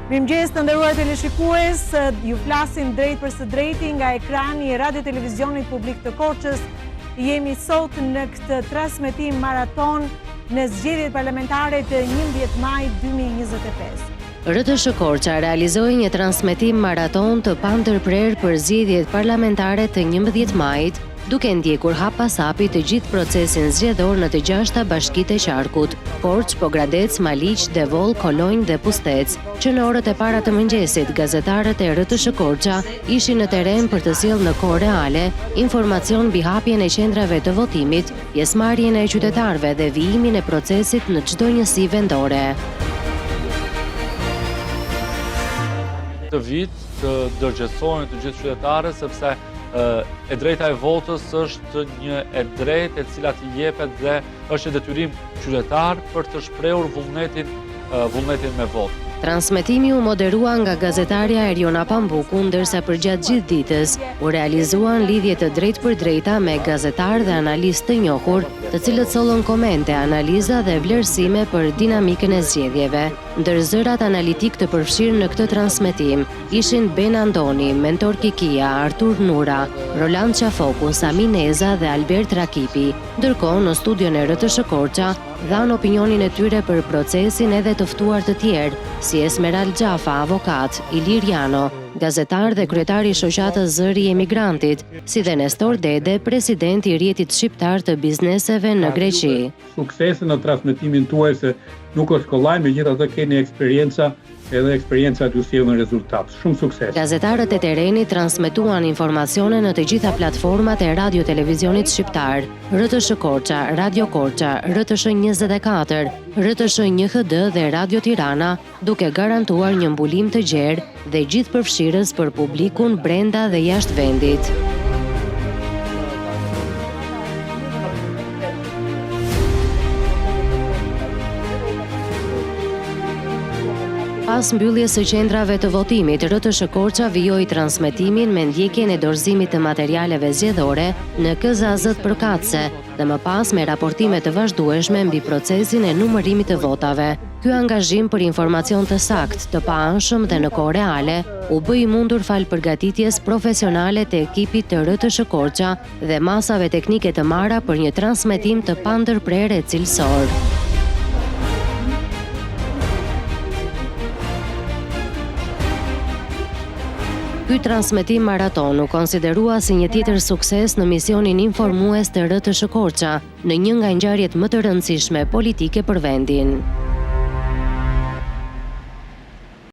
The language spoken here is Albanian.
Mirëmëngjes të nderuar teleshikues, ju flasim drejt për së drejti nga ekrani i Radio Televizionit Publik të Korçës. Jemi sot në këtë transmetim maraton në zgjedhjet parlamentare të 11 maj 2025. RTS Korça realizoi një transmetim maraton të pandërprer për zgjedhjet parlamentare të 11 majit, duke ndjekur hap pas hapi të gjithë procesin zgjedhor në të gjashta bashkitë e qarkut, Korçë, Pogradec, Maliq, Devol, Kolonjë dhe Pustec, që në orët e para të mëngjesit gazetarët e RTS Korça ishin në teren për të sjellë në kohë reale informacion mbi hapjen e qendrave të votimit, pjesëmarrjen e qytetarëve dhe vijimin e procesit në çdo njësi vendore. Këtë vit të dërgjesohen të gjithë qytetarët sepse e drejta e votës është një e drejtë e cila t'i jepet dhe është një detyrim qytetar për të shprehur vullnetin me votë. Transmetimi u moderua nga gazetarja Eriona Pambuku, ndërsa përgjatë gjithë ditës u realizuan lidhje të drejtë për drejta me gazetarë dhe analistë të njohur, të cilët sollën komente, analiza dhe vlerësime për dinamikën e zgjedhjeve. Ndër zërat analitik të përfshirë në këtë transmetim ishin Ben Andoni, Mentor Kikia, Artur Nura, Roland Qafoku, Sami Neza dhe Albert Rakipi. Ndërkohë në studion e RTS Korça dhanë opinionin e tyre për procesin edhe të ftuar të tjerë, si Esmeral Gjafa, avokat, Ilir Jano, gazetar dhe kryetari i shoqatës Zëri i Emigrantit, si dhe Nestor Dede, president i rrjetit shqiptar të bizneseve në Greqi. Suksese në transmetimin tuaj se nuk është kollaj, megjithatë keni eksperjenca edhe eksperjencat ju sjellën rezultat. Shumë sukses. Gazetarët e terenit transmetuan informacione në të gjitha platformat e Radio Televizionit Shqiptar, RTS Korça, Radio Korça, RTS 24, RTS 1 HD dhe Radio Tirana, duke garantuar një mbulim të gjerë dhe gjithë përfshirës për publikun brenda dhe jashtë vendit. Pas mbylljes së qendrave të votimit, RTS Korça vijoi transmetimin me ndjekjen e dorëzimit të materialeve zgjedhore në KZAZ përkatëse dhe më pas me raportime të vazhdueshme mbi procesin e numërimit të votave. Ky angazhim për informacion të saktë, të paanshëm dhe në kohë reale u bë i mundur fal përgatitjes profesionale të ekipit të RTS Korça dhe masave teknike të marra për një transmetim të pandërprer e cilësor. Ky transmetim maraton u konsiderua si një tjetër sukses në misionin informues të RTS Korça në një nga ngjarjet më të rëndësishme politike për vendin.